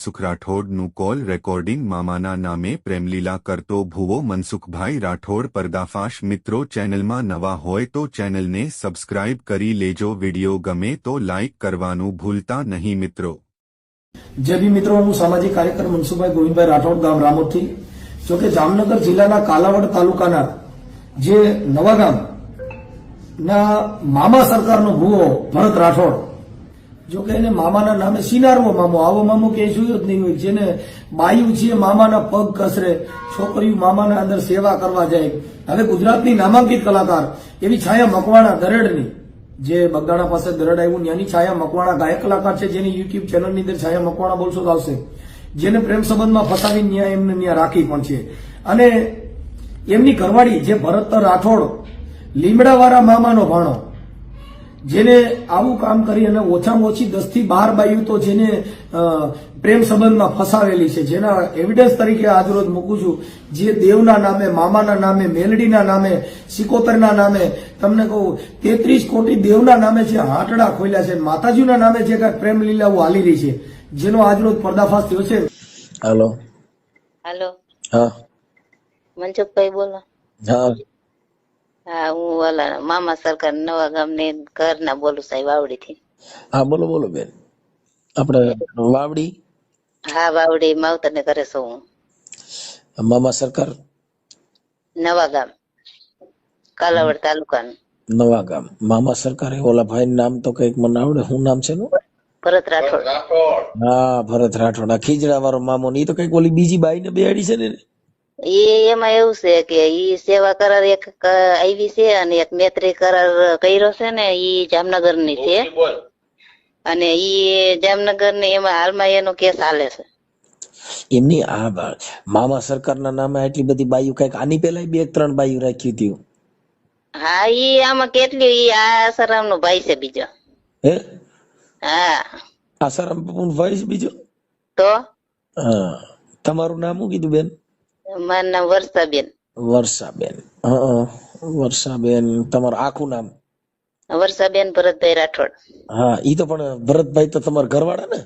Mansukh રાઠોડનું call recording મામાના નામે પ્રેમલીલા કરતો ભુવો મનસુખભાઈ રાઠોડ પર્દાફાશ મિત્રો ચેનલમાં નવા હોય તો ચેનલને સબસ્ક્રાઇબ કરી લેજો વિડિયો ગમે તો લાઇક કરવાનું ભૂલતા નહીં મિત્રો। જે બી મિત્રો હું સામાજિક કાર્યકર મનસુખભાઈ ગોવિંદભાઈ રાઠોડ ગામ રામોદથી જોકે જામનગર જિલ્લાના કાલાવડ તાલુકાના જે નવાગામના મામા સરકારનો ભુવો ભરત રાઠોડ જોકે એને મામાના નામે સિનારવો મામો આવો મામો ક્યાંય જોયો જ નહીં હોય જેને બાયું છે મામાના પગ કસરે છોકરીઓ મામાના અંદર સેવા કરવા જાય। હવે ગુજરાતની નામાંકિત કલાકાર એવી છાયા મકવાણા દરેડની જે બગદાણા પાસે દરડ આવ્યું ત્યાંની છાયા મકવાણા ગાયક કલાકાર છે જેની યુટ્યુબ ચેનલની અંદર છાયા મકવાણા બોલશો તો આવશે જેને પ્રેમ સંબંધમાં ફસાવી ન્યાય એમને ત્યાં રાખી પણ છે અને એમની ઘરવાળી જે ભરત રાઠોડ લીમડાવાળા મામાનો ભાણો જેને આવું કામ કરી અને ઓછામાં ઓછી 10 થી 12 બાયું તો જેને પ્રેમ સંબંધમાં ફસાવેલી છે જેના એવિડન્સ તરીકે આજરોજ મૂકું છું। જે દેવના નામે મામાના નામે મેલડીના નામે સિકોતરના નામે તમને કહું 33 કોટી દેવના નામે છે હાટડા ખોલ્યા છે માતાજીના નામે જે કાંઈક પ્રેમ લીલાઓ હાલી રહી છે જેનો આજરોજ પર્દાફાશ થયો છે। हेलो हेलो हाँ મનસુખભાઈ બોલો। हाँ હા હું ઓલા મામા સરકાર નવા ગામને ઘરના બોલું સાહેબ વાવડીથી। हाँ बोलो बोलो बेन આપણે વાવડી હા વાવડી માવતર ને કરે છું હું મામા સરકાર નવા ગામ કાલાવડ તાલુકાનું નવા ગામ મામા સરકાર ઓલા ભાઈ નામ તો કઈક મને આવડે શું નામ છે એનું ભરત રાઠોડ। હા ભરત રાઠોડ આ ખીજડા વાળો મામો ને ઈ તો કઈક ઓલી બીજી બાઈ ને બેહાડી છે ને એમાં એવું છે કે ઈ સેવા કરાર એક આવી છે અને એક મૈત્રી કરાર કર્યો છે ને ઈ જામનગર ની છે અને ઈ જામનગર ને એમાં હાલમાં એનો કેસ હાલે છે। એમની આ મામા સરકારના નામે આટલી બધી બાઈઓ કઈક આની પેલા 2-3 બાઈઓ રાખી હતી હા ઈ આમાં કેટલી ઈ આસારામ નો ભાઈ છે બીજો। હે હા આસારામ બાપુનો ભાઈ છે બીજો તો હા તમારું નામ શું કીધું બેન મારું નામ વર્ષાબેન। વર્ષાબેન હા વર્ષાબેન તમારું આખું નામ વર્ષાબેન ભરતભાઈ રાઠોડ। હા ઈ તો પણ ભરતભાઈ તો તમારા ઘરવાળા ને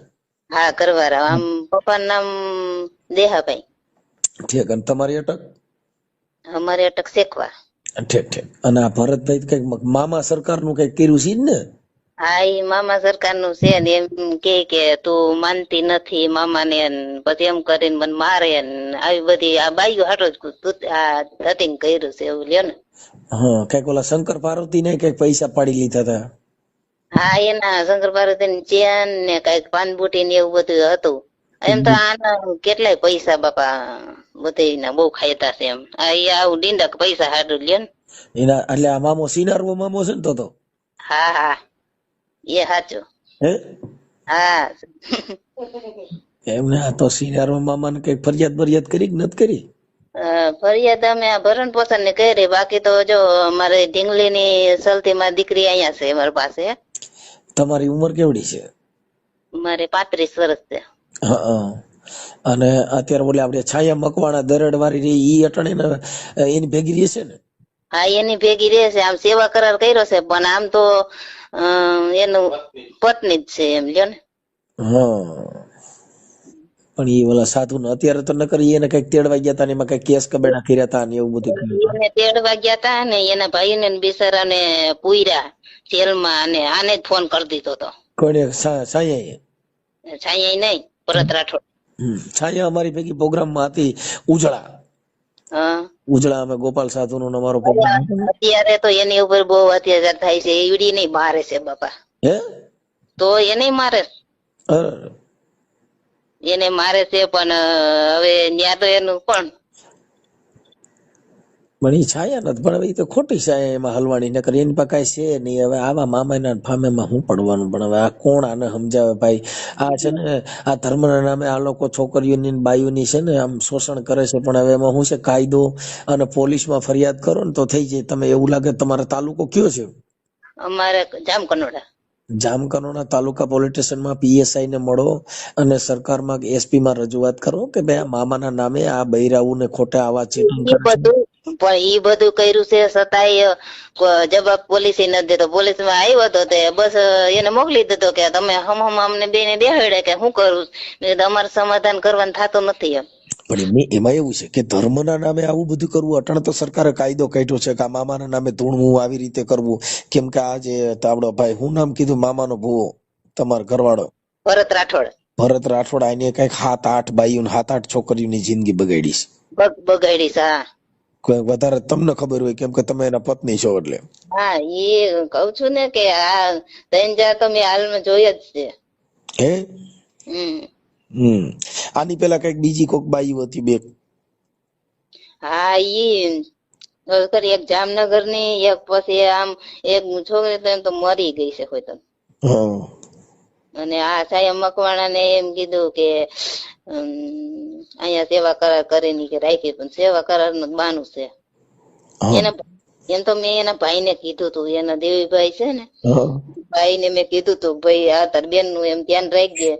હા કરવારા આમ પપ્પાનું નામ દેહાભાઈ। ઠીક અને તમારી અટક અમારે અટક શેખવા। ઠીક ઠીક અને આ ભરતભાઈ કઈક મામા સરકારનું કઈક કર્યું છે ને હા ઈ મામા સરકાર નું છે ને એમ કે તું માનતી નથી મામા ને પછી એમ કરીને મને મારે ને આવી બધી આ બાઈઓ હાટો જ આ ધતિંગ કર્યું છે એવું લ્યો ને। હા કઈક ઓલા શંકર પાર્વતી ને કઈક પૈસા પાડી લીધા હતા હા એના શંકર પાર્વતી ની ચેન ને કઈક પાનબુટી ને એવું બધું હતું એમ તો આના કેટલાય પૈસા બાપા બધા બહુ ખાયતા છે એમ આવું ડીંડક પૈસા હાટું લ્યો ને એના એટલે આ મામો સિનારવો મામો છે ને તો હા હા એ સાચું હે હા એમને આ તો સિનારવો મામા ને કઈક ફરિયાદ કરી કે નથી કરી ફરિયાદ અમે આ ભરણ પોષણ ને કરી બાકી તો જો અમારે ઢીંગલી ની સલતી માં દીકરી અહીંયા છે અમારી પાસે। તમારી ઉંમર કેવડી છે મારે 35 વર્ષ છે। હા અને અત્યારે બોલે આપણે છાયા મકવાણા દરડ વાળી રહી ઈ અટણે એની ભેગી રહેશે ને હા એની ભેગી રહેશે આમ સેવા કરાર કર્યો છે પણ આમ તો એનું પત્ની જ છે એમ લ્યો ને। હા પણ ઈ ઓલા સાધુ ને અત્યારે તો ન કરી એને કઈક તેડવા ગયા હતા ને એમાં કઈક કેસ કબેડા કર્યા હતા ને એવું બધું એને તેડવા ગયા હતા ને એના ભાઈ ને બિચારા ને પૂર્યા જેલમાં અને આને જ ફોન કરી દીધો હતો કોને છાયા છાયા નહીં ભરત રાઠોડ। છાયા અમારી ભેગી પ્રોગ્રામ માં હતી ઉજળા હા ઉજળા અમે ગોપાલ સાધુ નો અમારો પ્રોગ્રામ અત્યારે તો એની ઉપર બહુ અત્યાચાર થાય છે ઈડી નહીં મારે છે બાપા હે તો એને મારે એને મારે છે પણ હવે ન્યા તો એનું પણ ઈ છાયા નથી પણ હવે ઈ તો ખોટી છાયા એમાં હલવાણી ન કરી એની પાસે કઈ છે નહીં હવે આવા મામાના ફામેમાં હું પડવાનું પણ હવે આ કોણ આને સમજાવે ભાઈ આ છે ને આ ધર્મના નામે આ લોકો છોકરીઓની બાયુની છે ને આમ શોષણ કરે છે પણ હવે એમાં શું છે કાયદો અને પોલીસમાં ફરિયાદ કરો ને તો થઈ જાય। તમે એવું લાગે તમારો તાલુકો કયો છે અમારે જામકંડોળા જામકંડોળા તાલુકા પોલીસ સ્ટેશનમાં પીએસઆઈ ને મળો અને સરકારમાં એસપી માં રજૂઆત કરો કે ભાઈ આ મામાના નામે આ બૈરાઓ ને ખોટા આવા ચીટિંગ કરે છે। પણ ઈ બધું કર્યું છે છતાંય જવાબ પોલીસે નથી દેતો. પોલીસ માં આવ્યો હતો તે બસ એને મોકલી દીધો કે તમે હમ અમને બેને બેહાડે કે શું કરું. મેં કીધું અમારે સમાધાન કરવાનું થતું નથી એમ. પણ એમાં એવું છે કે ધર્મના નામે આવું બધું કરવું. અટાણે તો સરકારે કાયદો કાઢ્યો છે કે આ મામાના નામે ધૂણવું આવી રીતે કરવું. કેમ કે આ જે તાવડો ભાઈ હું નામ કીધું મામાનો ભૂવો તમારો ઘરવાળો ભરત રાઠોડ. ભરત રાઠોડ આને કઈક 7-8 બાઈઓ 7-8 છોકરીઓની જિંદગી બગાડી છે. બગાડી છે. હા કોઈ વધારે તમને ખબર હોય કેમ કે તમે એના પત્ની છો એટલે. હા એ કઉ છું ને કે આ 3-4 તો મેં હાલમાં જોઈ જ છે. હે હમ આની પેલા કઈક બીજી કોક બાઈ હતી બે. હા ઈ એક જામનગર ની એક પછી આમ એક છોકરી તો એમ તો મરી ગઈ છે કોઈ તો. અને આ સાયા મકવાણા ને એમ કીધું કે અહીંયા સેવા કરાર કરીને કે રાખી પણ સેવા કરાર નું બાનું છે. એમ તો મેં એના ભાઈ ને કીધું તું એના દેવીભાઈ છે ને ભાઈ ને મેં કીધું તું ભાઈ આ તાર બેન નું એમ ધ્યાન રાખજે.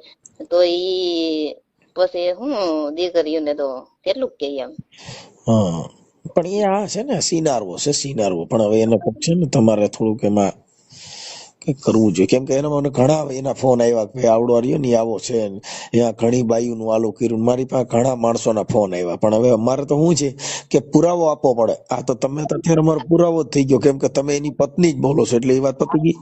તો ઈ પછી હું દીકરીઓને તો કેટલું કે એમ. પણ એ આ છે ને સિનારવો છે સિનારવો. પણ હવે એને છે ને તમારે થોડુંક એમાં કઈક કરવું જોઈએ. કેમ કે એના મને ઘણા એના ફોન આવ્યા કે આવડો રહ્યો ને આવો છે અહીંયા ઘણી બાઈઓ નું આલું કર્યું. મારી પાસે ઘણા માણસોના ફોન આવ્યા. પણ હવે અમારે તો શું છે કે પુરાવો આપવો પડે. આ તો તમે તો અત્યારે અમારો પુરાવો જ થઈ ગયો કેમ કે તમે એની પત્ની જ બોલો છો એટલે એ વાત પતી ગઈ.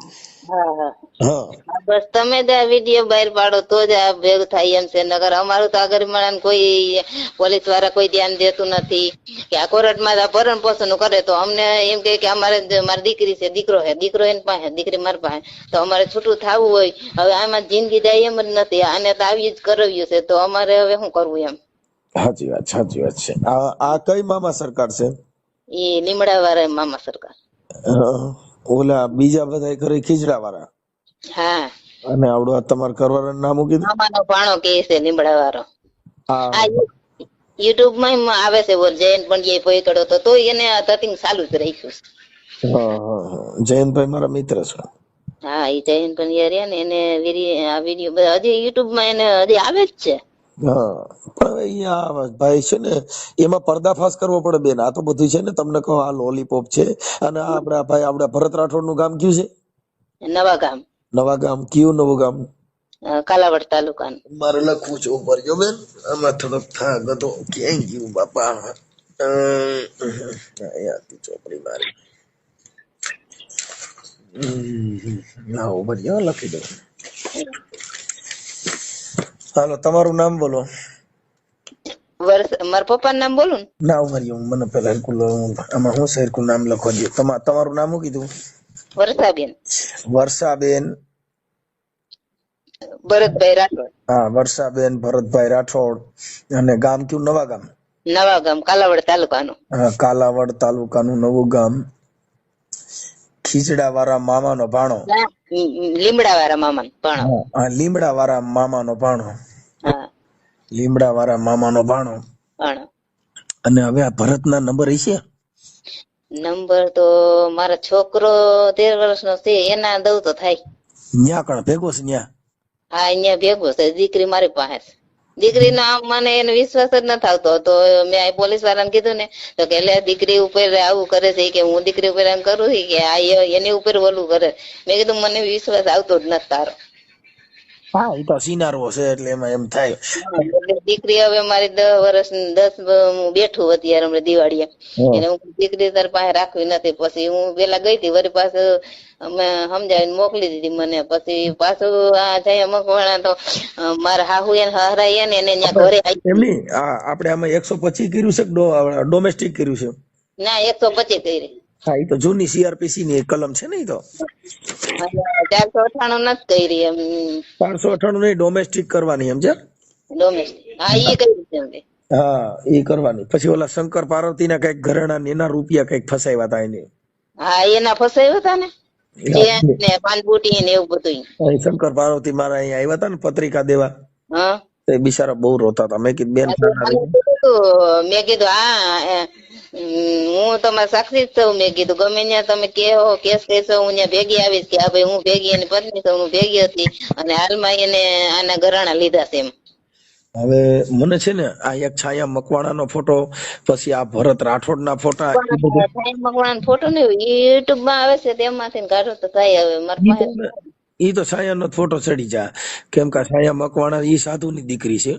હા બસ તમે જ આ વિડીયો બહાર પાડો તો જ આ ભેગું થાય એમ છે. નગર અમારું તો આગળ મળે કોઈ પોલીસ વાળા કોઈ ધ્યાન દેતું નથી કે આ કોર્ટમાં ભરણ પોષણ કરે તો અમને એમ કે અમારે મારી દીકરી છે દીકરો છે દીકરો એની પાસે દીકરી મારી પાસે તો અમારે છૂટું થવું હોય. હવે આમાં જિંદગી જાય એમ જ નથી. આને તો આવી જ કરાવ્યું છે તો અમારે હવે શું કરવું એમ. સાચી વાત છે. આ કઈ મામા સરકાર છે? એ લીમડા વાળા મામા સરકાર. ઓલા બીજા બધા ઘરે ખીજડા વાળા. હા અને આવડો તમારા ઘરવાળાનું નામ કીધું? મામાનો ભાણો કે છે લીમડા વાળો. આ યુટ્યુબ માં આવે છે જયંત પંડ્યા પકડ્યો તો એને ધતિંગ ચાલુ જ રાખ્યું છે. જયંતભાઈ મારા મિત્ર છે. હા એ જયંત પંડ્યા રહ્યા ને એને આ વિડીયો હજી યુટ્યુબ માં એને હજી આવે જ છે. પણ અહીંયા ભાઈ છે ને એમાં પર્દાફાશ કરવો પડે બેન. આ તો બધું છે ને તમને કહો આ લોલીપોપ છે. અને આપડા ભાઈ આપડા ભરત રાઠોડ નું ગામ કયું છે? નવા ગામ. નવા ગામ કયું નવું ગામ? કાલાવડ તાલુકાનું. મારે લખવું છે ઉપર જો બેન. આમાં થોડોક થાક હતો. ક્યાંય ગયું બાપા? ચોપડી મારી લખી દો. હાલો તમારું નામ બોલો. મારા પપ્પા નામ બોલું ને? ના ઉમરી મને પેલા આમાં હું સરખું નામ લખવા દે. તમારું નામ શું કીધું? વર્ષાબેન. વર્ષાબેન ભરતભાઈ રાઠોડ. હા વર્ષાબેન ભરતભાઈ રાઠોડ. અને ગામ કયું? નવા ગામ. નવા ગામ કાલાવડ તાલુકાનું. હા કાલાવડ તાલુકાનું નવું ગામ. ખીચડા વાળા મામાનો ભાણો. લીમડા વાળા મામાનો ભાણો. હા લીમડા વાળા મામાનો ભાણો. હા લીમડા વાળા મામાનો ભાણો. અને હવે આ ભરત ના નંબર હશે? નંબર તો મારો છોકરો 13 વર્ષનો છે એના દઉં તો થાય. ન્યા કણ ભેગો છે ન્યા? હા અહીંયા ભેગો છે. દીકરી મારી પાસે છે. દીકરી નો મને એને વિશ્વાસ જ નથી આવતો. તો મેં પોલીસ વાળાને કીધું ને તો કે દીકરી ઉપર આવું કરે છે કે હું દીકરી ઉપર એમ કરું છું કે આ એની ઉપર ઓલું કરે. મેં કીધું મને વિશ્વાસ આવતો જ નથી તારો. હા એ તો સિનારવો છે એટલે એમાં એમ થાય. દીકરી હવે મારી 10 વર્ષ 10 બેઠું અત્યારે હમણાં દિવાળીએ એને હું દીકરી તાર પાસે રાખવી નથી. પછી હું પેલા ગઈ હતી વળી પાછું અમે સમજાવીને મોકલી દીધી મને. પછી પાછું આ જાય મકવાણા તો મારા હાહુ એને હરાય ને એને ત્યાં ઘરે એમની આપણે આમાં 125 કર્યું છે કે ડોમેસ્ટિક કર્યું છે? ના 125 કરી. હા એ તો જૂની સીઆરપીસી ની કલમ છે ને? એ તો 498 નથી કરી એમ. 498 નહીં ડોમેસ્ટિક કરવાની એમ છે? ડોમેસ્ટિક હા એ કરી છે. હા એ કરવાની. પછી ઓલા શંકર પાર્વતી ના કઈક ઘરેણા એના રૂપિયા કઈક ફસાવ્યા હતા એને. હા એના ફસાવ્યા હતા ને પાનબુટી ને એવું બધું. શંકર પાર્વતી મારા અહીંયા આવ્યા હતા ને પત્રિકા દેવા. હા એ બિચારા બહુ રોતા હતા. મેં કીધું બેન મેં કીધું હા હું તમારા સાક્ષી જ છું. મેં કીધું ગમે ત્યાં તમે કેવો કેસ કહેશો હું ત્યાં ભેગી આવીશ કે હા ભાઈ હું ભેગી એની પત્ની છું હું ભેગી હતી અને હાલમાં એને આના ઘરાણા લીધા છે એમ. હવે મને છે ને આ એક છાયા મકવાણાનો ફોટો, પછી આ ભરત રાઠોડના ફોટા, એ બધું સાંઈ ભગવાન ફોટો ને યુટ્યુબ માં આવે છે તેમાંથી કાઢો તો થાય. હવે મારી પાસે ઈ તો છાયાનો જ ફોટો ચડી જા, કેમ કે છાયા મકવાણા ઈ સાધુની દીકરી છે.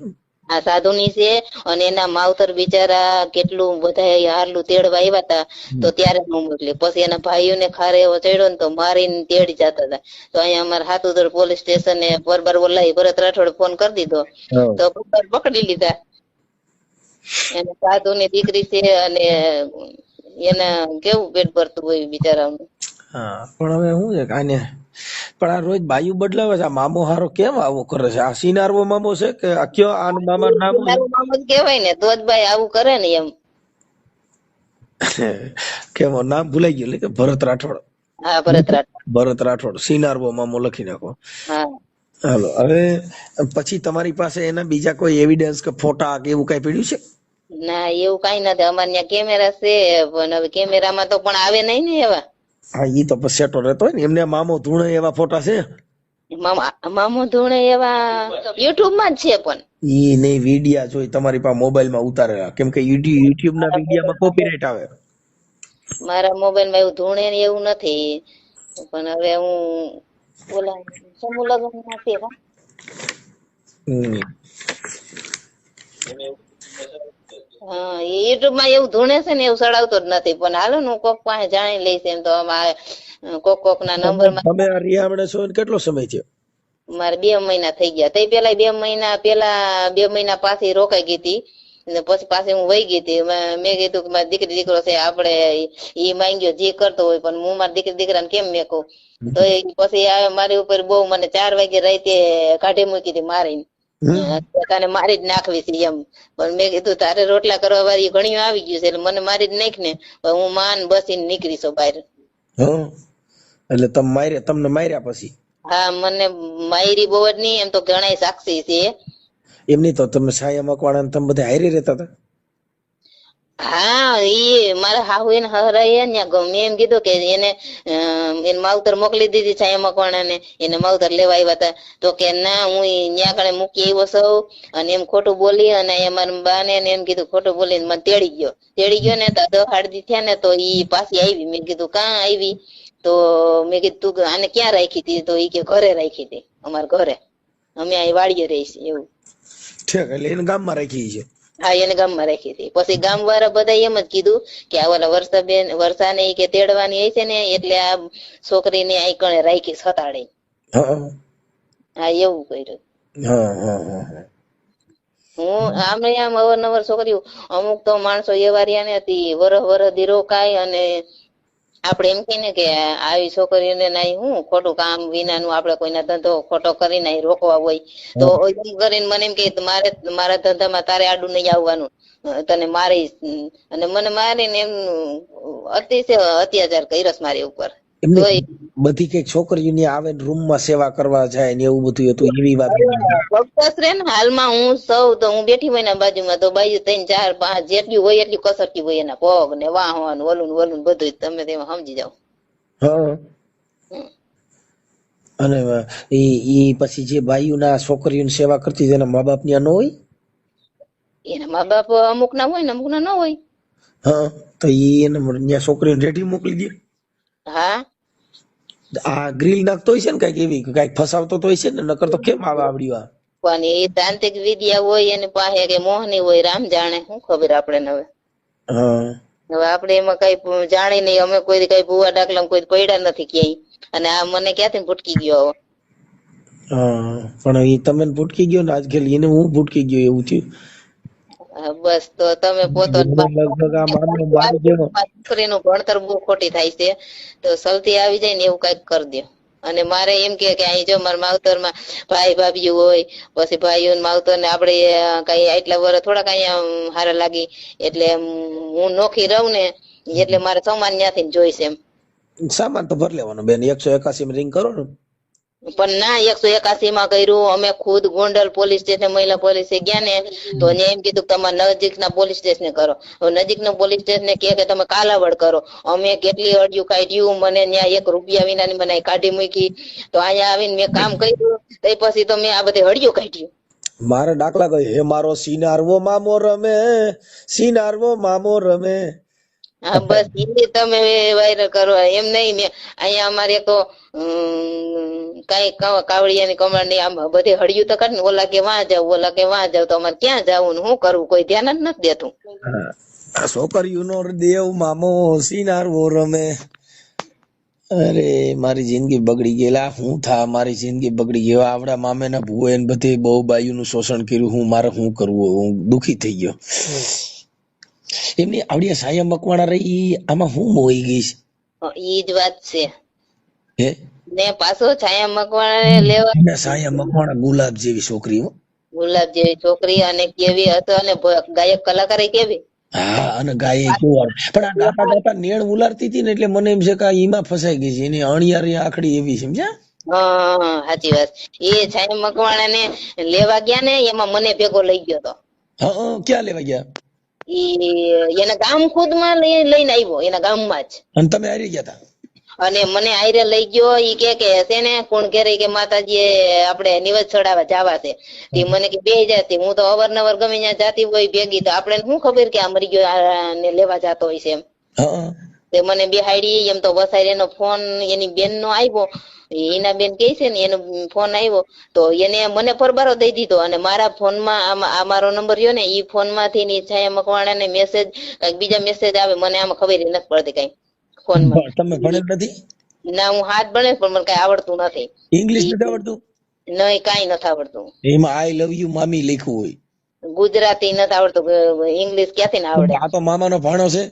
આ સાધુની છે અને એના માવતર બિચારા કેટલું બધા હારલું તેડવા આવ્યા હતા તો ત્યારે ન મોકલી. પછી એના ભાઈઓને ખારે એવો ચડ્યો ને તો મારીને તેડી જતા હતા. તો અહીંયા અમારા હાથુદર પોલીસ સ્ટેશને પરબાર બોલાવી ભરત રાઠોડ ફોન કરી દીધો તો પરબાર પકડી લીધા. એને સાધુની દીકરી છે અને એને કેવું પેટ ભરતું હોય બિચારાનું. હા પણ હવે શું છે આને, પણ આ રોજ બાયુ બદલાવે છે. આ મામો હારો કેમ આવો કરે છે? આ સિનારવો મામો છે કે આ કયો? આ મામા નામ મારું મામો જ કહેવાય ને તો જ ભાઈ આવું કરે ને એમ. કેમ નામ ભૂલાઈ ગયું કે ભરત રાઠોડ? હા ભરત રાઠોડ. ભરત રાઠોડ સિનારવો મામો લખી નાખો. હા હાલો હવે પછી તમારી પાસે એના બીજા કોઈ એવિડન્સ કે ફોટા કે એવું કઈ પડ્યું છે? ના એવું કઈ નથી. અમારે ત્યાં કેમેરા છે પણ હવે કેમેરામાં તો પણ આવે નહીં ને એવા. હા ઈ તો પછી સેટો રહેતો હોય ને. એમને મામો ધૂણે એવા ફોટા છે? મામો ધૂણે એવા યુટ્યુબ માં જ છે પણ ઈ નહીં, વિડિયા જોઈ તમારી પાસે મોબાઈલ માં ઉતારેલા, કેમ કે યુટ્યુબ ના વિડિયામાં કોપીરાઇટ આવે. મારા મોબાઈલ માં એવું ધૂણે ને એવું નથી. પણ હવે હું ઓલા સમૂહ લગ્ન માં છે હા એ યુટ્યુબ માં એવું ધૂણે છે ને એવું સડાવતો જ નથી. પણ હાલો ને હું કોક પાસે જાણી લઈશ એમ તો કોક ના નંબર માં. તમે આ રિયામણે છો ને કેટલો સમય થયો? મારે 2 મહિના થઈ ગયા. તે પેલા 2 મહિના પેલા 2 મહિના પાછી રોકાઈ ગઈ હતી ને પછી પાછી હું વહી ગઈ હતી. મેં કીધું કે મારી દીકરી દીકરો છે આપણે ઈ માંગ્યો જે કરતો હોય પણ હું મારી દીકરી દીકરાને કેમ મેકું. તો પછી મારી ઉપર બહુ મને 4 વાગે રાતે કાઢી મૂકી હતી મારીને. તને મારી જ નાખવી છે એમ. પણ મેં કીધું તારે રોટલા કરવા વાળી ઘણી આવી ગયું છે એટલે મને મારી જ નાખ ને હું માન બસીને નીકળીશો બહાર. એટલે તમને માર્યા પછી? હા મને માયરી બહુ જ નહીં એમ તો ઘણા સાક્ષી છે. એમની તો તમે છાયા મકવાણા તમે બધા હારે રહેતા હતા? હા ઈ મારા હાહુ એને હરાય ને મેં એમ કીધું કે એને માવતર મોકલી દીધી છે મકવાણા ને, એને માવતર લેવા આવ્યા હતા. તો કે ના હું ન્યા કણે મૂકી આવ્યો સૌ અને એમ ખોટું બોલી અને મારા બા ને એમ કીધું ખોટું બોલીને મને તેડી ગયો ને તો 10-11 થયા ને તો ઈ પાછી આવી. મેં કીધું કાં આવી? તો મેં કીધું તું આને ક્યાં રાખી હતી? તો ઈ કે ઘરે રાખી હતી અમારા ઘરે, અમે અહીં વાડીએ રહીશ એવું. ઠીક, એટલે એને ગામમાં રાખી છે? હા એને ગામમાં રાખી હતી. પછી ગામ વાળા બધા એમ જ કીધું કે આ ઓલા વર્ષા ને કે તેડવાની હોય છે ને એટલે આ છોકરીને અહીં કણે રાખી સતાડે. હા એવું કર્યું. હું આમ અવારનવાર છોકરીઓ અમુક તો માણસો એવા રહ્યા ને હતી વરહ દી રોકાય અને આપડે એમ કહીને કે આવી છોકરીઓને નહીં હું ખોટું કામ વિનાનું આપડે કોઈના ધંધો ખોટો કરીને રોકવા હોય તો એમ કરીને મને એમ કે મારા ધંધામાં તારે આડું નહીં આવવાનું, તને મારીશ. અને મને મારીને એમ અતિશય અત્યાચાર કર્યો મારી ઉપર. બધી કઈક છોકરીઓની આવે રૂમ માં સેવા કરવા જાય ને એવું બધું હતું, એવી વાત? હાલમાં હું સૌ તો હું બેઠી હોય ને બાજુમાં તો બાજુ 3-4-5 જેટલી હોય એટલી કસરતી હોય એના પગ ને વાહવાનું વલું બધું તમે તેમાં સમજી જાવ. અને ઈ પછી જે બાયુના છોકરીઓની સેવા કરતી એના મા બાપ ત્યાં ન હોય? એના મા બાપ અમુક ના હોય ને અમુક ના ન હોય. હા તો ઈ એને ત્યાં છોકરીઓને રેડી મોકલી દે? હા આ ગ્રીલ નાખતો હોય છે ને કઈક એવી કઈક ફસાવતો તો હોય છે ને, નકર તો કેમ આવે આવડ્યું? પણ એ તાંત્રિક વિદ્યા હોય એની પાસે કે મોહની હોય રામ જાણે, શું ખબર આપણે હવે. હવે આપણે એમાં કઈ જાણી નહીં. અમે કોઈ કઈ ભૂવા ડાકલા કોઈ પડ્યા નથી ક્યાંય અને આ મને ક્યાંથી ભૂટકી ગયો. પણ એ તમે ભૂટકી ગયો ને આજકાલ એને હું ભૂટકી ગયો એવું થયું. બસ તો તમે પોતો છોકરીનું ભણતર બહુ ખોટી થાય છે તો સૌથી આવી જાય ને એવું કઈક કરી દો. અને મારે એમ કે અહીં જો મારા માવતર માં ભાઈ ભાભી હોય પછી ભાઈઓ માવતર ને આપડે કઈ આટલા વર્ષ થોડાક અહીંયા હારા લાગી એટલે હું નોખી રહું ને એટલે મારે સામાન ત્યાંથી જોઈશે એમ. સામાન તો ભર લેવાનો બેન, 181 માં રિંગ કરો ને. પણ ના 181 માં કર્યું. અમે ખુદ ગોંડલ પોલીસ સ્ટેશન મહિલા પોલીસે ગયા ને તો એમ કીધું તમારા નજીકના પોલીસ સ્ટેશન કરો. નજીકના પોલીસ સ્ટેશન કે તમે કાલાવડ કરો. અમે કેટલી અડિયું કાઢ્યું, મને ત્યાં 1 રૂપિયા વિનાની મને કાઢી મૂકી. તો અહીંયા આવીને મેં કામ કર્યું તો પછી તો મેં આ બધી હડિયું કાઢ્યું. મારે દાખલા કહે હે મારો સિનારવો મામો રમે, સિનારવો મામો રમે. હા બસ એ તમે વાયરલ કરો એમ નહીં. મેં અહીંયા અમારે તો કઈ કાવડિયાની કમળની આમ બધી હળિયું તો કાઢ ને ઓલા કે વાં જાવ, ઓલા કે વાં જાવ, તો અમારે ક્યાં જવું ને શું કરવું કોઈ ધ્યાન જ નથી દેતું. આ છોકરીઓનો દેવ મામો સિનારવો રમે. અરે મારી જિંદગી બગડી ગયેલા. હું થા મારી જિંદગી બગડી ગઈ. આવડા મામેના ભૂવો એને બધે બહુ બાયુનું શોષણ કર્યું. હું મારે શું કરવું, હું દુખી થઈ ગયો. એમની આવડિયા સાયા મકવાણા રહી, આમાં હું મોઈ ગઈ ઈ જ વાત છે. હે ને પાછો છાયા મકવાણા લેવા, એના સાયા મકવાણા ગુલાબ જેવી છોકરી હો. ગુલાબ જેવી છોકરી અને કેવી હતો, અને ગાયક કલાકાર કેવી. હા અને ગાય કેવું. પણ આ ગાતા ગાતા નેણ ઉલારતી હતી ને એટલે મને એમ છે કે એમાં ફસાઈ ગઈ છે. એની અણિયારી આખડી એવી સમજ્યા. હા સાચી વાત. એ છાયા મકવાણા ને લેવા ગયા ને એમાં મને ભેગો લઈ ગયો તો. હા ક્યાં લેવા ગયા? એના ગામ ખુદ માં લઈને આવ્યો, એના ગામમાં જ. અને તમે હારી ગયા હતા? અને મને આયરે લઈ ગયો. ઈ કે છે ને કોણ ઘરે કે માતાજી આપણે નિવેદ ચડાવવા જવા છે. તે મને કે બે જાતી. હું તો અવારનવાર ગમે ત્યાં જાતી હોય ભેગી, તો આપણે શું ખબર કે આ મરી ગયો ને લેવા જતો હોય છે એમ. તે મને બેહાડી એમ તો વસાઈ એનો ફોન એની બેન નો આવ્યો. એના બેન કે છે ને એનો ફોન આવ્યો તો એને મને પરબારો દઈ દીધો. અને મારા ફોન માં આ મારો નંબર રહ્યો ને ઈ ફોન માંથી ની છાયા મકવાણા ને મેસેજ કઈક બીજા મેસેજ આવે, મને આમાં ખબર નથી પડતી કઈ ફોન માં. તમે ભણેલ નથી? ના હું હાથ ભણે પણ મને કઈ આવડતું નથી. ઇંગ્લિશ નથી આવડતું? નહીં કઈ નથી આવડતું. એમાં આઈ લવ યુ મામી લખ્યું હોય. ગુજરાતી નથી આવડતું, ઇંગ્લિશ ક્યાંથી ના આવડે. આ તો મામાનો ભાણો છે.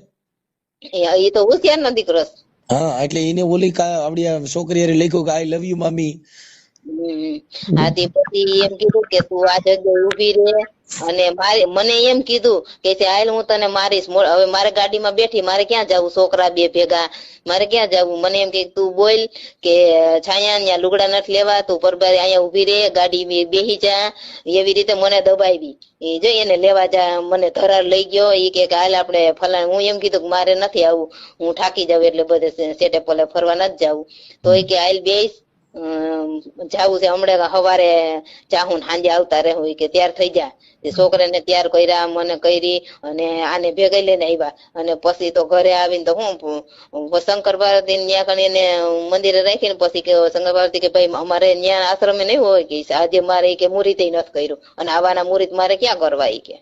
એ તો હોશિયાર નો દીકરો. હા એટલે એને ઓલી આવડી છોકરી લખ્યું કે આઈ લવ યુ મામી. આથી પછી એમ કીધું કે તું આ જગ્યાએ ઉભી રહે, અને મને એમ કીધું કે હાલ હું તને મારીશ. હવે મારે ગાડીમાં બેઠી, મારે ક્યાં જવું, છોકરા બે ભેગા, મારે ક્યાં જવું. મને એમ કે તું બોલ કે છાયા અહીંયા લુગડા નથી લેવા, તું પરબારી અહીંયા ઉભી રહે, ગાડી બેસી જા. એવી રીતે મને દબાવી. એ જો એને લેવા જા, મને ધરાર લઈ ગયો. એ કે હાલ આપણે ફલાણ. હું એમ કીધું કે મારે નથી આવું, હું થાકી જાઉં એટલે બધે સેટે પલે ફરવા નથી જવું. તો એ કે હાલ બેસ, જાવું છે હમણાં સવારે જાહું સાંજે આવતા રહેવું કે તૈયાર થઈ જા. છોકરાને તૈયાર કર્યા, મને કરી, અને આને ભેગા લઈને આવ્યા. અને પછી તો ઘરે આવીને તો હું શંકર પાર્વતી ત્યાં કણી એને મંદિરે રાખીને પછી કે શંકર પાર્વતી કે ભાઈ અમારે ત્યાં આશ્રમે નહીં હોય કે આજે મારે કે મુહૂર્ત નથી કર્યું, અને આવાના મુહૂર્ત મારે ક્યાં કરવા કે.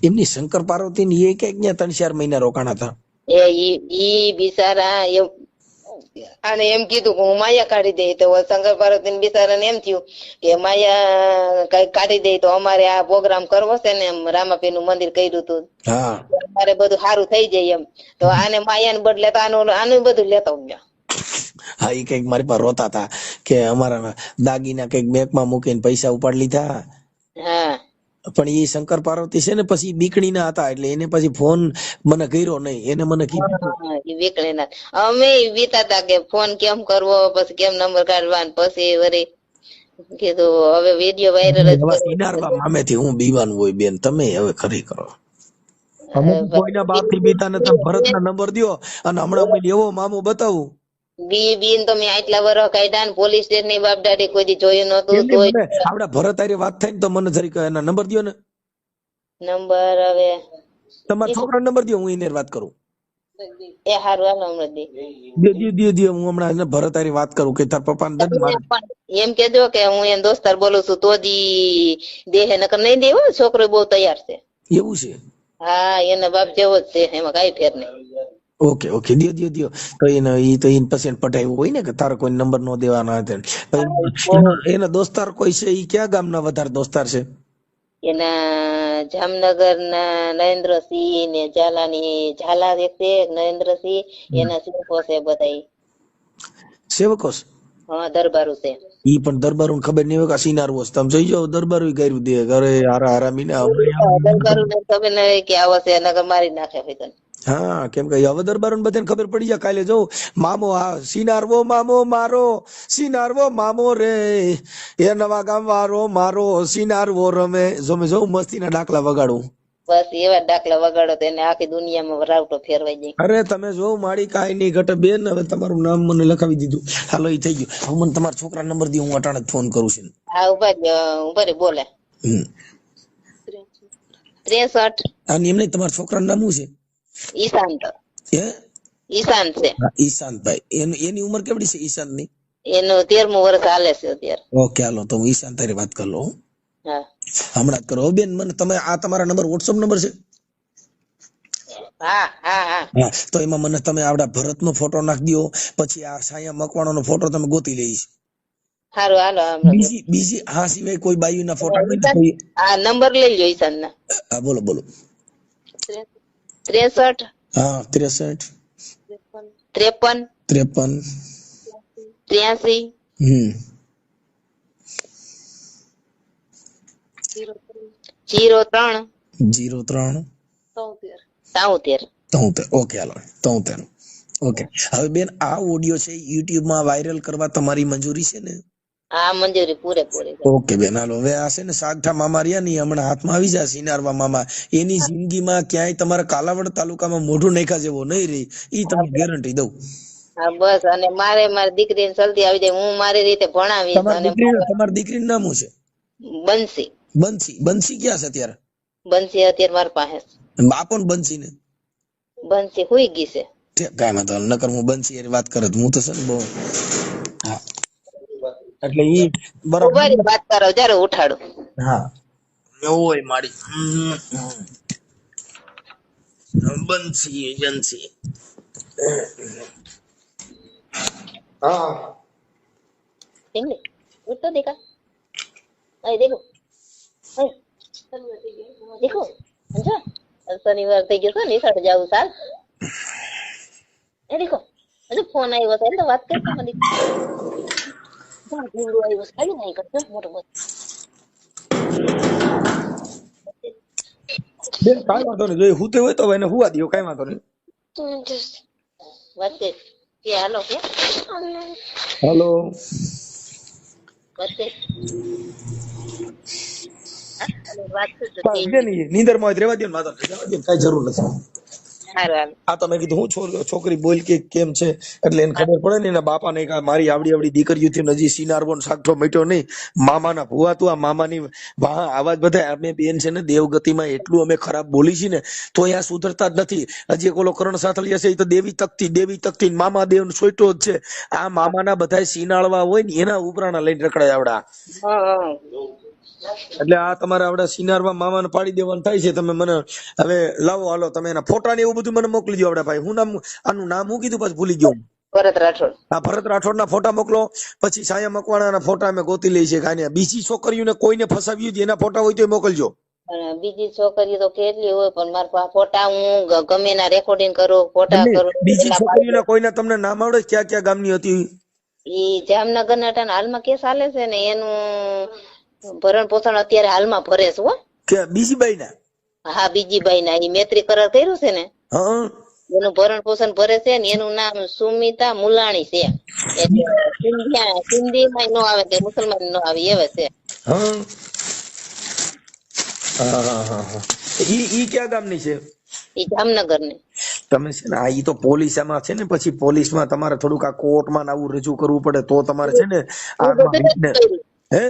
એમની શંકર પાર્વતી ની એ ક્યાંક ત્યાં 3-4 મહિના રોકાણા હતા. ઈ બિચારા આને એમ કીધું કે હું માયા કાઢી દઈ. તો શંકર પાર્વતી બિચારાને એમ થયું કે માયા કઈ કાઢી દઈ તો અમારે આ પ્રોગ્રામ કરવો છે ને, રામાપીર નું મંદિર કર્યું હતું, અમારે બધું સારું થઈ જાય એમ. તો આને માયા ને બદલે તો આનું બધું લેતો ગયો. હા એ કઈક મારી પાસે રોતા હતા કે અમારા દાગીના કઈક બેંકમાં મૂકીને પૈસા ઉપાડી લીધા. હા પણ એ શંકર પાર્વતી છે ને પછી બીકણી ના હતા એટલે એને પછી ફોન મને કર્યો નહીં. એને મને કીધું બીકણી ના. અમે વીતા હતા કે ફોન કેમ કરવો, પછી કેમ નંબર કાઢવા, પછી વળી કીધું હવે વિડીયો વાયરલ મામેથી હું બીવાનું હોય બેન, તમે હવે ખરી કરો. કોઈના બાપ થી બીતા ને તમે ભરતના નંબર દ્યો અને હમણાં એવો મામો બતાવું. બીન તો મેં આટલા વર્ષ કાઢ્યા ને પોલીસ સ્ટેશન ની બાપ દાડી કોઈ જોયું નતું. આપડા ભરત હારે વાત થાય ને તો મને જરીક એના નંબર દ્યો ને. નંબર હવે તમારા છોકરા નંબર દ્યો, હું એને વાત કરું. એ હારું હાલો હમણાં દે હું હમણાં ભરત હારે વાત કરું કે તાર પપ્પા એમ કેજો કે હું એમ દોસ્તાર બોલું છું તો જ દેહે નકર નહીં દેવો. છોકરો બહુ તૈયાર છે. એવું છે? હા એના બાપ જેવો જ છે, એમાં કઈ ફેર નહીં. ઓકે દિયો તો એને પછી પટાવ્યું હોય ને કે તારો કોઈ નંબર નો દેવાનો. એના દોસ્તાર કોઈ છે? ઈ ક્યાં ગામના વધારે દોસ્તાર છે? એના જામનગર ના નરેન્દ્રસિંહ ને ઝાલાની ઝાલા એક છે, નરેન્દ્રસિંહ એના સેવકો છે બધા. સેવકો? હા દરબારું છે. ઈ પણ દરબારું ખબર નહીં હોય કે સિનારવો તમે જોઈ જાવ. દરબારું કર્યું દે ઘરે હારામી ને દરબારું ને ખબર નહીં કે આવો છે નગર મારી નાખે હોય. હા કેમ કે હવે દરબારોને બધાને ખબર પડી જાય. કાલે જો મામો આ સિનારવો મામો મારો, સિનારવો મામો રે, એ નવા ગામ વાળો મારો સિનારવો રમે. જો મેં જોઉં મસ્તીના ડાકલા વગાડું. બસ એવા ડાકલા વગાડો તો એને આખી દુનિયામાં રાવટો ફેરવાઈ જાય. અરે તમે જો મારી કાઈ નહીં ઘટે બેન. હવે તમારું નામ મને લખાવી દીધું. હાલો એ થઈ ગયું. હવે મને તમારા છોકરા નંબર દે, હું અટાણે ફોન કરું છું. હા ઉભા બોલે. હમ 63 અને એમને તમારા છોકરાનું નામ શું છે? ઈશાંત. હે? ઈશાંત છે. હા, ઈશાંતભાઈ. એની ઉંમર કેવડી છે ઈશાંતની? એનું 13મું વર્ષ હાલે છે અત્યારે. ઓકે, હાલો તો હું ઈશાંત તારી વાત કરી લઉં. હા હમણાં જ કરો. હવે બેન મને તમે આ તમારા નંબર વોટ્સઅપ નંબર છે? હા હા હા હા, તો એમાં મને તમે આવડા ભરતનો ફોટો નાખી દો, પછી આ સાયા મકવાણાનો ફોટો તમે ગોતી લઈશ. સારું હાલો હમણાં. બીજી આ સિવાય કોઈ બાયુના ફોટા હોય ને તો આ નંબર લઈ લો ઈશાન ના. હા, બોલો બોલો. 63 હા, 63 53 53 83 03 03 73. 73. ઓકે, હાલો 73. ઓકે, હવે બેન આ ઓડિયો છે યુટ્યુબમાં વાયરલ કરવા તમારી મંજૂરી છે ને? હા મંજૂરી પૂરેપૂરી છે. ઓકે બેન, હાલો હવે આ છે ને સાગઠા મામા રહ્યા ને હમણાં હાથમાં આવી જાય સિનારવા મામા, એની જિંદગીમાં ક્યાંય તમારા કાલાવડ તાલુકામાં મોઢું નાખ્યા જેવો નહીં રહી, ઈ તમને ગેરંટી દઉં. હા બસ, અને મારી દીકરીને જલ્દી આવી જાય, હું મારી રીતે ભણાવીશ. અને તમારી દીકરીનું નામ શું છે? બંસી. બંસી ક્યાં છે અત્યારે? બંસી અત્યારે મારી પાસે છે. બાપો ને બંસી ને? બંસી હુઈ ગઈ છે. કાંઈ વાંધો નહીં, નકર હું બંસી એની વાત કરે હું તો છે ને બહુ. હા, એટલે ઈ બરાબર વાત કરો જયારે ઉઠાડું. હા ઓય મારી બંસી हाँ उठ तो देखा, अरे देखो, देखो समझा, शनिवार થઈ ગયો છે ને સાડે જાવ સાલ. એ देखो હજુ ફોન આવ્યો છે એટલે વાત કરતા મને જીવડું આવ્યું છે, ખાલી નહીં કરતો મોટો બસ. બેન કાંઈ વાંધો નહીં, જો હુતે હોય તો એને હુવા દો, કાંઈ વાંધો નહીં. વાત કર કે હાલો કે હેલો વાત કર. વાત કર નીંદર માં રહેવા દો ને, વાંધો નહીં, કઈ જરૂર નથી. હારું હાલ. આ તમે કીધું હું છોકરી બોલ કે કેમ છે, એટલે એને ખબર પડે ને એના બાપા ને મારી આવડી દીકરીઓથી હજી સિનારવો સાગઠો મટ્યો નહીં, મામાના ભુવા તું આ મામાની વાહ આવાજ બધા અમે બેન છે ને દેવગતિમાં એટલું અમે ખરાબ બોલી છીએ ને તો અહીંયા સુધરતા જ નથી. હજી એક ઓલો કરણ સાથળિયા છે એ તો દેવી તકતી મામા દેવ સોઈટો જ છે. આ મામાના બધા સિનાળવા હોય ને એના ઉપરાણા લઈને રખડાય આવડા. એટલે આ તમારે આવડા સિનારવા મામાને પાડી દેવાનું થાય છે. તમે મને હવે લાવો, હાલો તમે એના ફોટા ને એવું બધું મને મોકલી દો આવડા ભાઈ. હું નામ આનું નામ હું કીધું પાછું ભૂલી ગયો. ભરત રાઠોડ. હા, ભરત રાઠોડ ના ફોટા મોકલો, પછી સાયા મકવાણાના ફોટા અમે ગોતી લઈ છે. કાંઈ બીજી છોકરીઓને કોઈને ફસાવ્યું એના ફોટા હોય તો મોકલજો. બીજી છોકરીઓ તો કેટલી હોય પણ મારા ફોટા હું ગમે ના રેકોર્ડિંગ કરું, ફોટા કરું. બીજી છોકરીઓના કોઈના તમને નામ આવડે? ક્યાં ક્યાં ગામની હતી? ઈ જામનગર ના હાલમાં કેસ હાલે છે ને એનું ભરણ પોષણ અત્યારે હાલમાં ભરે છે. હો કે બીજી બાઈ ના? હા બીજી બાઈ ના, ઈ મૈત્રી કરાર કર્યું છે ને હા, એનું ભરણ પોષણ ભરે છે ને એનું નામ સુમિતા મુલાણી છે. એટલે સિંધી માં નો આવે કે મુસલમાન નો આવે એવે છે. હા, ઈ ક્યાં ગામની છે? ઈ જામનગર ની. તમે છે ને ઈ તો પોલીસ માં છે ને, પછી પોલીસમાં તમારે થોડુંક આ કોર્ટમાં આવું રજૂ કરવું પડે તો તમારે છે ને હે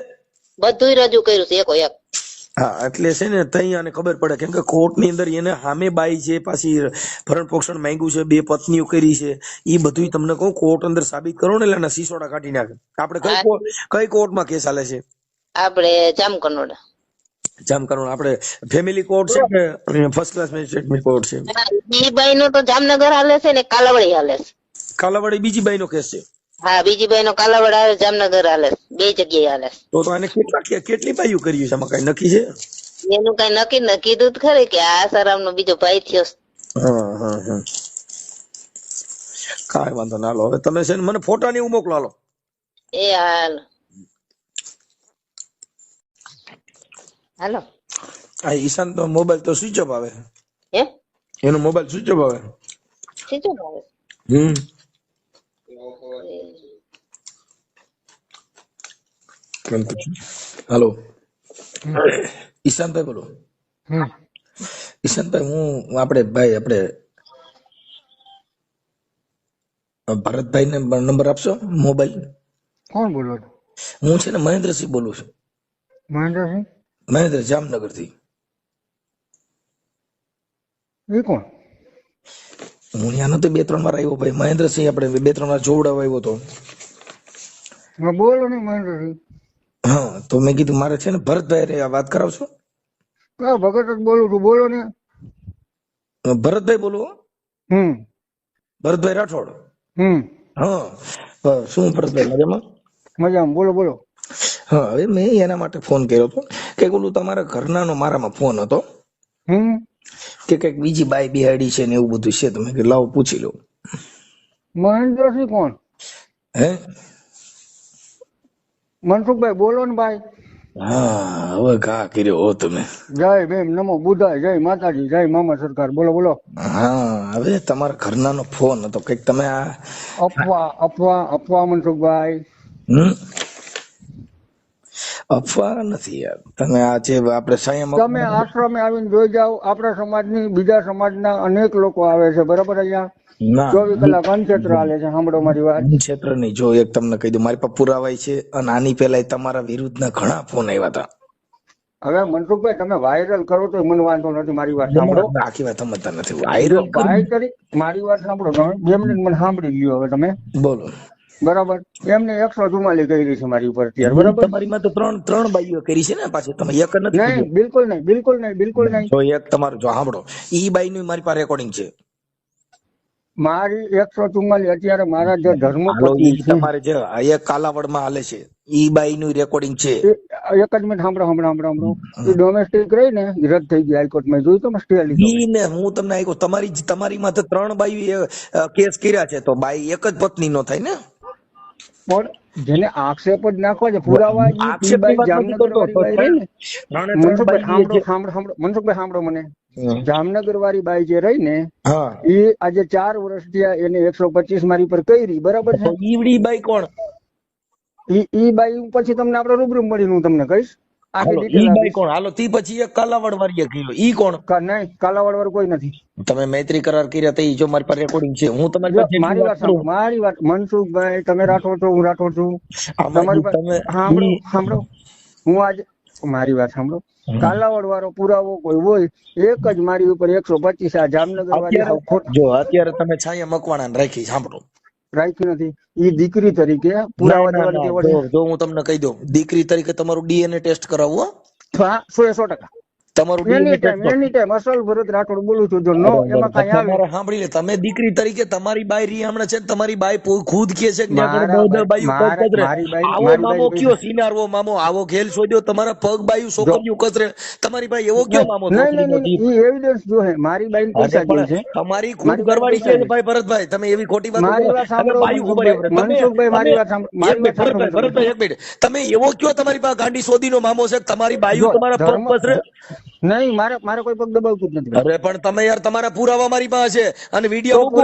બધું રજૂ કર્યું છે એકો એક. હા, એટલે છે ને તઈ આને ખબર પડે, કેમ કે કોર્ટ ની અંદર એને સામે બાઈ છે, પાછી ભરણ પોષણ માંગ્યું છે, 2 પત્નીઓ કરી છે, એ બધું તમને કહું કોર્ટ અંદર સાબિત કરો ને એટલે એના સિસોડા કાઢી નાખે. આપણે કઈ કોર્ટમાં કેસ હાલે છે? આપણે જામકંડોળા. જામકંડોળા આપણે ફેમિલી કોર્ટ છે કે ફર્સ્ટ ક્લાસ મેજિસ્ટ્રેટ કોર્ટ છે? બીજી બાઈ નો તો જામનગર હાલે છે ને કાલાવડી હાલે છે. કાલાવાડી બીજી બાઈ નો કેસ છે? હા બીજી બાઈ નો કાલાવડ આવે, જામનગર હાલે, 2 જગ્યાએ હાલે. તો આને કેટલી બાઈઓ કર્યું છે? એમાં કઈ નક્કી છે? એનું કઈ નક્કી ન કીધું ખરી કે આ આસારામ નો બીજો ભાઈ થયો. કાંઈ વાંધો ના. હાલો હવે તમે છે ને મને ફોટા ને એવું મોકલો. હાલો એ હાલ હાલો. આ ઈશાન તો મોબાઈલ તો સ્વિચ ઓફ આવે. હે એનો મોબાઈલ સ્વિચ ઓફ આવે. સીધું આવે. હાલો ઈશાનભાઈ બોલો. ઈશાનભાઈ હું આપણે ભરતભાઈ ને નંબર આપશો મોબાઈલ? કોણ બોલો? હું છે ને મહેન્દ્રસિંહ બોલું છું. મહેન્દ્રસિંહ? મહેન્દ્ર જામનગર થી. એ કોણ? હું ત્યાં નતો 2-3 વાર આવ્યો ભાઈ. મહેન્દ્રસિંહ આપણે 2-3 વાર જોવડાવવા આવ્યો હતો. હા, બોલો ને મહેન્દ્રસિંહ. હા તો મેં કીધું મારે છે ને ભરતભાઈ વાત કરાવશો? હા, ભગત જ બોલું છું, બોલો ને. ભરતભાઈ બોલો. ભરતભાઈ રાઠોડ. હા શું ભરતભાઈ મજામાં? મજામાં, બોલો બોલો. હા હવે મેં એના માટે ફોન કર્યો હતો કે ઓલું તમારા ઘરનાનો મારામાં ફોન હતો કે કઈક બીજી બાઈ બિહાડી છે ને એવું બધું છે. તમે કે લાવો પૂછી લો. મહેન્દ્રસિંહ કોણ? હે મનસુખભાઈ બોલો ને ભાઈ. હા હવે ઘા કર્યો હો તમે. જય ભીમ, નમો બુદ્ધાય, જય માતાજી, જય મામા સરકાર, બોલો બોલો. હા હવે તમારા ઘરનાનો ફોન હતો કઈક તમે આ અફવા અફવા અફવા મનસુખભાઈ. અફવા નથી યાર. તમે આ જે આપણે સંયમ તમે આશ્રમે આવીને જોઈ જાઓ, આપણા સમાજની બીજા સમાજના અનેક લોકો આવે છે, બરાબર? અહીંયા ના 24 કલાક અનક્ષેત્ર હાલે છે. સાંભળો મારી વાત. ક્ષેત્ર નહીં. જો એક તમને કહી દઉં, મારી પાસે પુરાવાય છે અને આની પહેલા તમારા વિરુદ્ધના ઘણા ફોન આવ્યા હતા. હવે મનસુખભાઈ તમે વાયરલ કરો તો મને વાંધો નથી, મારી વાત સાંભળો. આખી વાત સમજતા નથી. વાયરલ ભાઈ કરી મારી વાત સાંભળો તમે. 2 મિનિટ મને સાંભળી લ્યો હવે તમે. બોલો. બરાબર. એમને 144 કરી છે મારી ઉપર અત્યારે, બરાબર? તમારી માં તો ત્રણ બાઈઓ કરી છે ને પાછી. તમે એક નથી. નહીં, બિલકુલ નહીં, બિલકુલ નહીં, બિલકુલ નહીં. જો એક તમારું જો સાંભળો, ઈ બાઈ નું મારી પાસે રેકોર્ડિંગ છે. મારી 144 અત્યારે મારા જે ધર્મપત્ની છે, તમારે જે એક કાલાવડમાં હાલે છે ઈ બાઈ નું રેકોર્ડિંગ છે. એક જ મિનિટ સાંભળો. એ ડોમેસ્ટિક રહી ને રદ થઈ ગઈ હાઈકોર્ટમાં, જોયું તમે સ્ટે લીધો. ઈ ને હું તમને આપ્યો. તમારી માં તો 3 બાઈ કેસ કર્યા છે તો બાઈ એક જ પત્ની નો થાય ને. પણ જેને આક્ષેપ જ નાખવા છે, પુરાવા ઈ બાઈ જામનગર વાળી બાઈ રહી ને. મનસુખભાઈ સાંભળો મને. જામનગર વાળી બાઈ જે રહી ને એ આજે 4 વર્ષ થયા, એને 125 મારી પર કરી, બરાબર છે? ઈવડી બાઈ કોણ? ઈ બાઈ પછી તમને આપણે રૂબરૂ મળીને હું તમને કહીશ આખી ઈ ડિટેલ. બાઈ કોણ? હાલો તી પછી એક કાલાવડ વાળી કર્યો. ઈ કોણ? નહીં, કાલાવાડ વાળું કોઈ નથી. તમે મૈત્રી કરાર કર્યા તા ઈ જો મારી પાસે રેકોર્ડિંગ છે. હું તમારી મારી વાત મનસુખભાઈ, તમે રાઠોડ છો, હું રાઠોડ છું. તમારી પાસે સાંભળો, હું આજે મારી વાત સાંભળો. કાલાવડ વાળો પુરાવો કોઈ હોય, એક જ મારી ઉપર 125 આ જામનગર વાળી. જો અત્યારે તમે છાયા મકવાણા રાખી, સાંભળો, રાખી નથી. ઈ દીકરી તરીકે પુરાવા દેવાની ટેવ છે. જો હું તમને કહી દઉં, દીકરી તરીકે તમારું ડીએનએ ટેસ્ટ કરાવવું. 100% તમારું એની ટાઈમ અસલ ભરત રાઠોડ બોલું છું. જો નો એમાં કઈ આવે, સાંભળી લે. તમે દીકરી તરીકે તમારી બાઈ રીહામણા છે, તમારી બાઈ ખુદ કે છે કે આવો મામો કયો સિનારવો મામો આવો ઘેલ શોધ્યો, તમારા પગ બાયું છોકરીઓ કતરે, તમારી બાઈ એવો કયો મામો? ઈ એવિડન્સ જો હે મારી બાઈ પૈસા જોઈએ છે, તમારી ખુદ ઘરવાળી છે ભાઈ ભરતભાઈ. તમે એવી ખોટી વાત મારી વાત સાંભળો મનસુખભાઈ, મારી વાત સાંભળો. ભરતભાઈ એક મિનિટ, તમે એવો કયો તમારી પાસે ગાંડી સોદીનો મામો છે, તમારી બાયું તમારા પગ કતરે? નહીં, મારે કોઈ પગ દબાવતું જ નથી. અરે પણ તમે યાર તમારા પુરાવા મારી પાસે છે અને વિડીયો મૂકો.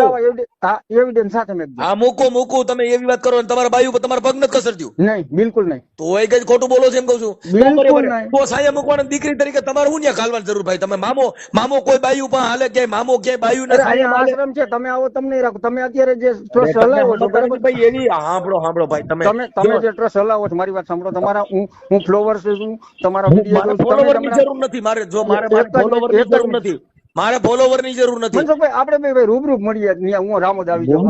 એવિડન્સ સાથે મેં આ મૂકો. તમે એવી વાત કરો તમારા બાઈ ઉપર તમારા પગ નથી કસરતું? નહીં, બિલકુલ નહીં. તો એ કઈ ખોટું બોલો છે એમ કહું છું. તો સાયા મૂકવાના દીકરી તરીકે તમારે શું ત્યાં ખાલવાની જરૂર ભાઈ? તમે મામો કોઈ બાઈ ઉપર હાલે ક્યાંય મામો ક્યાંય બાયું ને આશ્રમ છે, તમે આવો તમને રાખો. તમે અત્યારે જે ટ્રસ્ટ હલાવો છો બરાબર ભાઈ, એવી સાંભળો ભાઈ, તમે જે ટ્રસ્ટ હલાવો છો, મારી વાત સાંભળો. તમારા હું ફ્લોવર છું, તમારા ફોલોવરની જરૂર નથી મારે. જો મારે ફોલોવરની જરૂર નથી, મારે ફોલોવરની જરૂર નથી. આપણે ભાઈ રૂબરૂ મળીએ, હું રામોદ આવી જાઉં,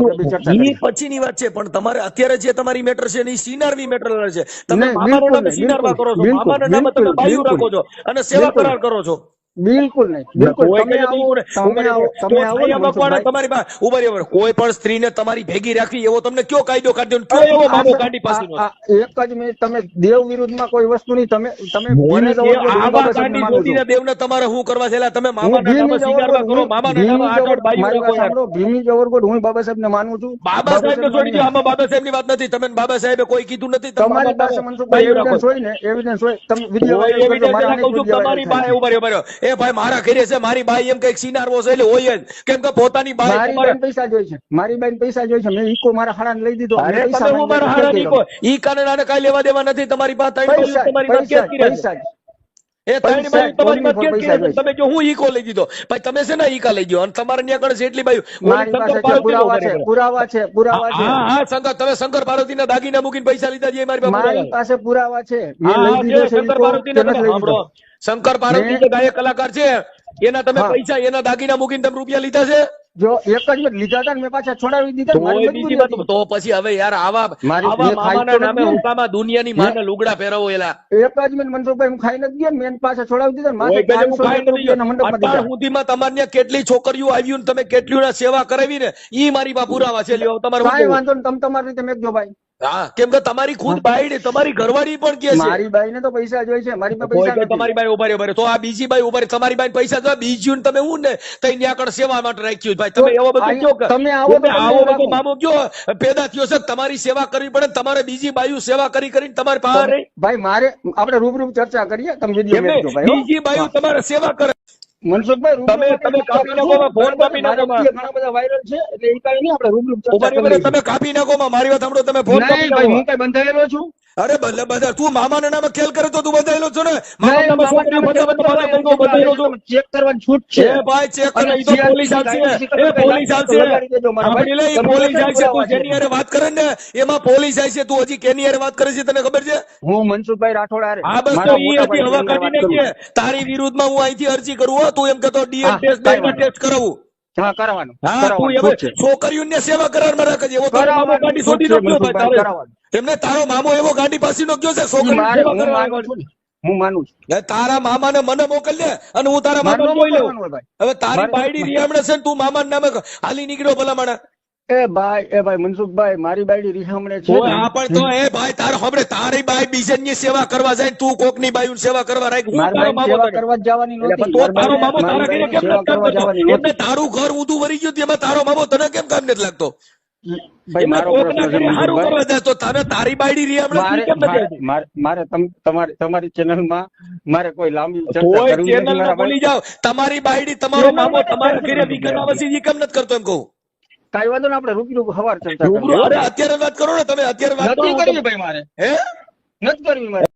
એ પછીની વાત છે. પણ તમારે અત્યારે જે તમારી મેટર છે એ સિનારની મેટર છે. તમે મામાના નામે સિનારમાં કરો છો, મામાના નામે તમે બાયું રાખો છો અને સેવા કરાર કરો છો. બિલકુલ નહીં, બિલકુલ. કોઈ પણ સ્ત્રીને તમારી ભેગી રાખવી એવો તમને કયો કાયદો કાઢ્યો? કયો એવો મામો કાઢી પાસીનો? એક જ મિનિટ, તમે દેવ વિરુદ્ધમાં કોઈ વસ્તુ નહીં. તમે દેવને તમારે શું કરવા છે? તમે મામાના નામે સિંગારમાં કરો, મામાના નામે આગળ બાયું રાખો. ભીમી જવરગોડ હું બાબા સાહેબ ને માનું છું. બાબા સાહેબ ને છોડી દો, આમાં બાબા સાહેબ ની વાત નથી. તમે બાબા સાહેબે કોઈ કીધું નથી. તમારી પાસે મનસુખભાઈ એવિડન્સ હોય ને, એવિડન્સ હોય, તમે વિડિયો તમારી પાસે ઉભા એ ભાઈ મારા ઘરે છે, મારી બાઈ એમ કઈક સિનારવો છે એટલે હોય જ. કેમ કે પોતાની બાઈ મારી બેન પૈસા જોઈ છે, મારી બેન પૈસા જોઈ છે. મેં ઈકો મારા હાડા લઈ દીધો. મારા હાડા ઈકો ઈ કારણે આને કઈ લેવા દેવા નથી. તમારી પાસે પૈસા એ ત્રણ બાયું તમારી પાસે પૈસા કેટલી જોઈએ. તમે જો હું ઈકો લઈ દીધો ભાઈ તમે છે ને ઈકા લઈ ગયો અને તમારે ત્યાં કણે છે એટલી બાયું મારી પાસે છે, પુરાવા છે, પુરાવા છે, પુરાવા છે. હા હા શંકર તમે શંકર પાર્વતીના દાગીના મૂકીને પૈસા લીધા છે એ મારી પાસે મારી પાસે પુરાવા છે. મેં હા, લઈ હા, દીધો છે, છે શંકર ઈકો, પાર્વતીના કે નથી તમે લઈ સાંભળો. દીધો? શંકર પાર્વતી મેં- જે ગાયક કલાકાર છે એના તમે હા. પૈસા એના દાગીના મૂકીને તમે રૂપિયા લીધા છે જો એક જ મિનિટ લીધા હતા ને મેં પાછા છોડાવી દીધા ને, મારી તોય બીજી મજબૂરી વાત હતી. તો પછી હવે યાર આવા મારી- આવા મેં ખાઈ મામાના તો નામે નથી ને. હુકામાં દુનિયાની માને લુગડા પહેરાવો એલા એક જ મિનિટ મનસુખભાઈ હું ખાઈ નથી ગયા ને, મેં પાછા છોડાવી દીધા ને, માથે ઓય પેલે હું 500 કાંઈ નથી રૂપિયાના મંડપમાં અત્યાર દીધા. સુધીમાં તમારે ત્યાં કેટલી છોકરીઓ આવ્યું ને તમે કેટલી સેવા કરાવી ને ઈ મારી પાસે પુરાવા છે લ્યો તમારે શું કાંઈ કહેવું? વાંધો નહીં, તમે તમારી રીતે મેકજો ભાઈ. હા કેમ કે તમારી ખુદ બાઈડ તમારી ઘરવાળી પણ કે છે મારી બાઈને તો પૈસા જોઈએ છે, મારી પાસે કોઈ પૈસા કોઈ નથી. તમારી બાઈ ઉભા રહે તો આ બીજી બાઈ ઉભા રહે તમારી બાઈ પૈસા તો બીજી ને તમે હું ને તઈ ત્યાં આગળ સેવા માટે રાખ્યું ભાઈ તમે એવો બધો અહીં કયો કે તમે આવો તો તમે તમને આવો બધો રાખું. મામો કયો પેદા થયો છે તમારી સેવા કરવી પડે ને તમારે બીજી બાયું સેવા કરીને તમારી પાસે રહી ભાઈ મારે આપણે રૂબરૂ ચર્ચા કરીએ, તમે વિડીયો એમને મેકજો ભાઈ હો. બીજી બાયું તમારે સેવા કરે મનસુખભાઈ રૂબરૂ તમે- આપણે તમે ચર્ચા કાપી કરશું. નાખો, ફોન કાપી નાખો. મારા વિડીયો ઘણા બધા વાયરલ છે એટલે એ કાંઈ નહીં, આપણે રૂબરૂ ચર્ચા ઉભા રહો, કરીએ. તમે કાપી નાખો માં મારી વાત સાંભળો તમે ફોન કાપી નહીં ભાઈ, નાખો હું કઈ બંધાયેલો છું? અરે ભલે બધા તું મામાના નામે ખેલ કરે તો તું બધાયેલો છો ને નહીં, મામાના નામે મામાના છોકરીઓ નામે બધા બધા ખેલ બધા કરવા બધાયેલો છું. ચેક કરવાની છૂટ છે. એ ભાઈ ચેક કરે અને ઈ તો CRP પોલીસ આવશે કાયદેસર એ પોલીસ આવશે લગાડી દેજો મારા ભાઈ. સાંભળી લે, ઈ તમે પોલીસ કેટલા આવશે તું પુરાવા છે? જેની હારે વાત કરે ને એમાં પોલીસ આવશે તું હજી કેની હારે વાત કરે છે તને ખબર છે હું મનસુખભાઈ રાઠોડ હારે. હા બસ તો મારા ઈ મોટા હતી હવે ભાઈ કાઢી વાત કરું. નાખીએ તારી વિરુદ્ધમાં હું અહીંથી અરજી કરું હો તું એમ કહેતો ડીએન હા, ટેસ્ટ કાંઈ બેંક ટેસ્ટ કરાવું હા, કરવાનું. હા તું કરવાનું. એમાં છૂટ છે. છોકરીઓને સેવા કરારમાં રાખજે એવો તારો મામો કરાવવાનું. ગાંડી છૂટ શોધી છે, નાખ્યો ભાઈ મનસુખભાઈ, તારે કરાવવાનું. એમને તારો મામો એવો ગાંડી પાસીનો ગયો છે ઈ છોકરીઓને મારે- સેવા હું કરવા માનું છું ને. હું માનું છું. એ તારા મામાને મને મોકલજે અને હું તારા મારે મામાને ન જોઈ લઉં મોકલવાનું હોય ભાઈ. હવે તારી મારે- બાયડી રીહામણે છે ને તું મામાના નામે હાલી નીકળ્યો ભલામણા એ ભાઈ મનસુખભાઈ, મારી બાયડી રીહામણે છે ઓય ને. આ પણ તો એ ભાઈ તારો હમણે તારી બાઈ બીજાની સેવા કરવા જાય ને તું કોકની બાઈની સેવા કરવા રાખ હું મારી તારો બાઈની મામો સેવા તને. કરવા જ જવાની એટલે નહોતી. પણ તો તારો મામો તારા મારી ઘરે કેમ બાઈની નથી સેવા કામ કરવા કરતો? જવાની એમને નહોતી. તારું ઘર ઊંધું વળી ગયું એમાં તારો મામો તને કેમ કામ નથી લાગતો ભાઈ એમાં મારો કોકના પ્રશ્ન છે ઘરે હારું મનસુખભાઈ. કરવા જાય તો તને તારી બાયડી રીહામણે મારે તું કેમ નથી આવતી? મારે તમારી ચેનલમાં મારે કોઈ લાંબી ચર્ચા કોઈ કરવી નથી ચેનલ મારા ભૂલી ભાઈ. જાવ તમારી બાયડી તમારો મામો તમારા ઘરે વિકન આવશે ઈ કેમ નથી કરતો એમ કહું કાંઈ વાંધો નહીં, આપણે રૂબરૂ સવાર ચર્ચા રૂબરૂ કરીએ. અરે અત્યારે વાત કરો ને તમે અત્યારે વાત કરો નથી કરવી ભાઈ મારે, હે નથી કરવી મારે.